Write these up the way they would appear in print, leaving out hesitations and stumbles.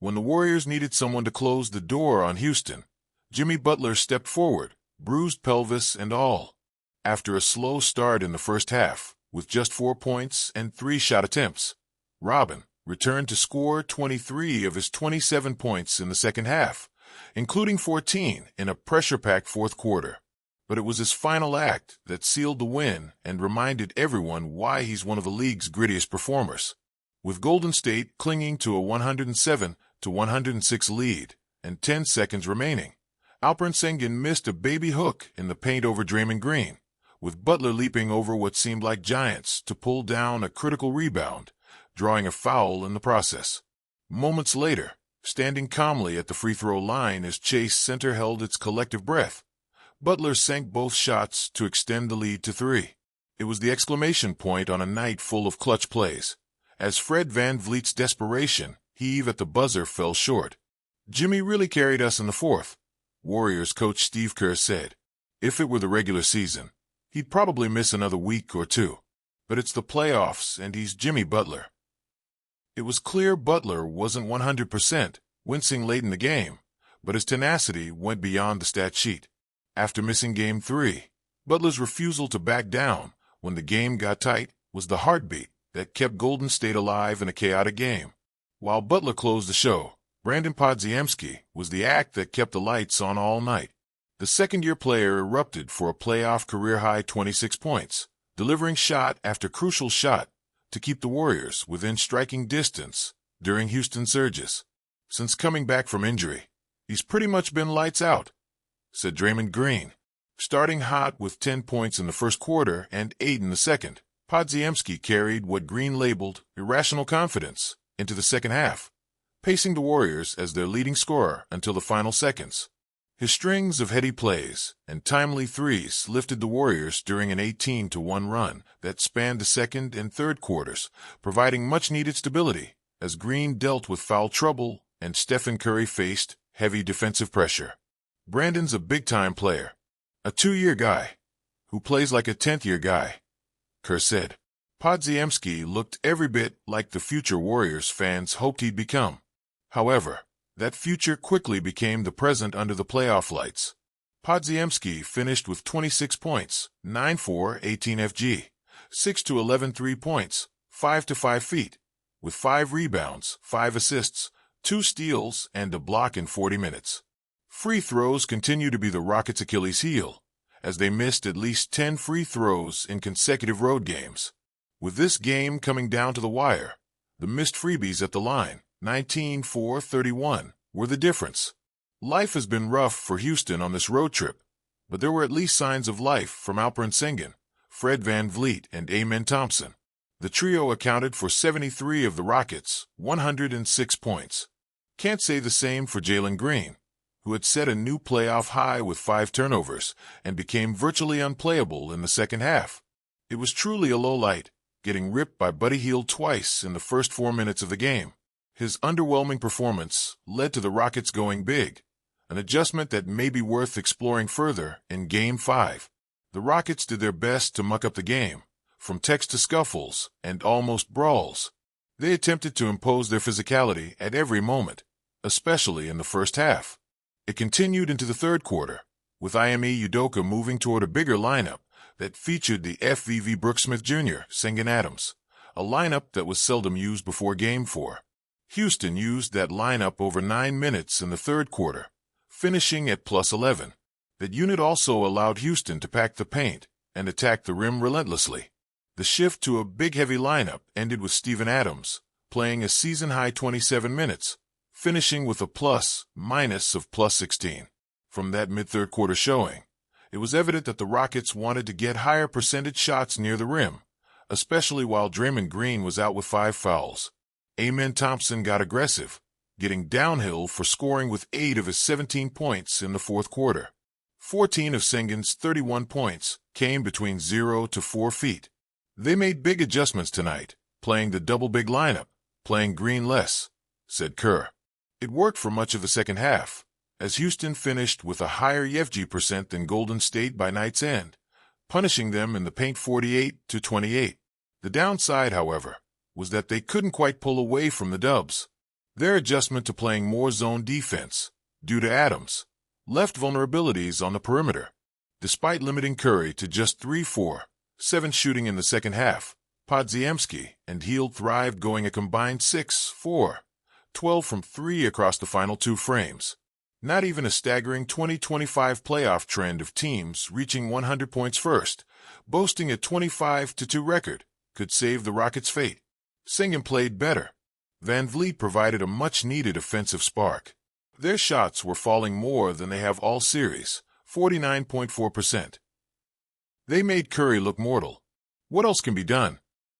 When the Warriors needed someone to close the door on Houston, Jimmy Butler stepped forward, bruised pelvis and all. After a slow start in the first half, with just 4 points and 3 shot attempts, Robin returned to score 23 of his 27 points in the second half, including 14 in a pressure-packed fourth quarter. But it was his final act that sealed the win and reminded everyone why he's one of the league's grittiest performers. With Golden State clinging to a 107-106 lead and 10 seconds remaining, Alperen Sengun missed a baby hook in the paint over Draymond Green, with Butler leaping over what seemed like giants to pull down a critical rebound, drawing a foul in the process. Moments later, standing calmly at the free throw line as Chase Center held its collective breath, Butler sank both shots to extend the lead to 3. It was the exclamation point on a night full of clutch plays, as Fred VanVleet's desperation heave at the buzzer fell short. "Jimmy really carried us in the fourth," Warriors coach Steve Kerr said. "If it were the regular season, he'd probably miss another week or two. But it's the playoffs and he's Jimmy Butler." It was clear Butler wasn't 100%, wincing late in the game, but his tenacity went beyond the stat sheet. After missing Game 3, Butler's refusal to back down when the game got tight was the heartbeat that kept Golden State alive in a chaotic game. While Butler closed the show, Brandin Podziemski was the act that kept the lights on all night. The second-year player erupted for a playoff career-high 26 points, delivering shot after crucial shot to keep the Warriors within striking distance during Houston's surges. "Since coming back from injury, he's pretty much been lights out," said Draymond Green. Starting hot with 10 points in the first quarter and 8 in the second, Podziemski carried what Green labeled irrational confidence into the second half, pacing the Warriors as their leading scorer until the final seconds. His strings of heady plays and timely threes lifted the Warriors during an 18-1 run that spanned the second and third quarters, providing much-needed stability as Green dealt with foul trouble and Stephen Curry faced heavy defensive pressure. "Brandon's a big-time player, a 2-year guy who plays like a 10th-year guy," Kerr said. Podziemski looked every bit like the future Warriors fans hoped he'd become. However, that future quickly became the present under the playoff lights. Podziemski finished with 26 points, 9-4, 18 FG, 6-11 3 points, 5-5 feet, with 5 rebounds, 5 assists, 2 steals, and a block in 40 minutes. Free throws continue to be the Rockets' Achilles heel, as they missed at least 10 free throws in consecutive road games. With this game coming down to the wire, the missed freebies at the line, 19-4-31, were the difference. Life has been rough for Houston on this road trip, but there were at least signs of life from Alperen Sengun, Fred VanVleet, and Amen Thompson. The trio accounted for 73 of the Rockets' 106 points. Can't say the same for Jalen Green, who had set a new playoff high with 5 turnovers and became virtually unplayable in the second half. It was truly a low light, getting ripped by Buddy Hield twice in the first 4 minutes of the game. His underwhelming performance led to the Rockets going big, an adjustment that may be worth exploring further in Game 5. The Rockets did their best to muck up the game, from text to scuffles and almost brawls. They attempted to impose their physicality at every moment, especially in the first half. It continued into the third quarter, with Ime Udoka moving toward a bigger lineup that featured the FVV Brooks Smith Jr. Sengun Adams, a lineup that was seldom used before Game 4. Houston used that lineup over 9 minutes in the third quarter, finishing at +11. That unit also allowed Houston to pack the paint and attack the rim relentlessly. The shift to a big heavy lineup ended with Steven Adams playing a season-high 27 minutes, finishing with a plus-minus of +16. From that mid-third quarter showing, it was evident that the Rockets wanted to get higher percentage shots near the rim, especially while Draymond Green was out with 5 fouls. Amen Thompson got aggressive, getting downhill for scoring with 8 of his 17 points in the fourth quarter. 14 of Sengun's 31 points came between 0 to 4 feet. They made big adjustments tonight, playing the double big lineup, playing Green less, said Kerr. It worked for much of the second half, as Houston finished with a higher YFG percent than Golden State by night's end, punishing them in the paint 48-28. The downside, however, was that they couldn't quite pull away from the Dubs. Their adjustment to playing more zone defense, due to Adams' left vulnerabilities on the perimeter. Despite limiting Curry to just 3-4-7 shooting in the second half, Podziemski and Hield thrived, going a combined 6-4-12 from 3 across the final 2 frames. Not even a staggering 20-25 playoff trend of teams reaching 100 points first, boasting a 25-2 record, could save the Rockets' fate. Sengun played better. Van Vliet provided a much-needed offensive spark. Their shots were falling more than they have all series, 49.4%. They made Curry look mortal. What else can be done?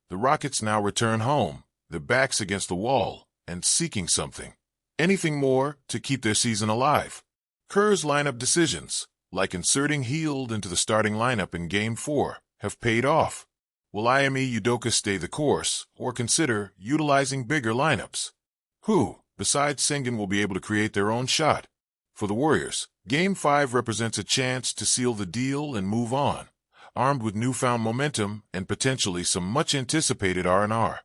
The Rockets now return home, their backs against the wall, and seeking something. Anything more to keep their season alive. Kerr's lineup decisions, like inserting Hield into the starting lineup in Game 4, have paid off. Will Ime Udoka stay the course, or consider utilizing bigger lineups? Who, besides Sengun, will be able to create their own shot? For the Warriors, Game 5 represents a chance to seal the deal and move on, armed with newfound momentum and potentially some much-anticipated R&R.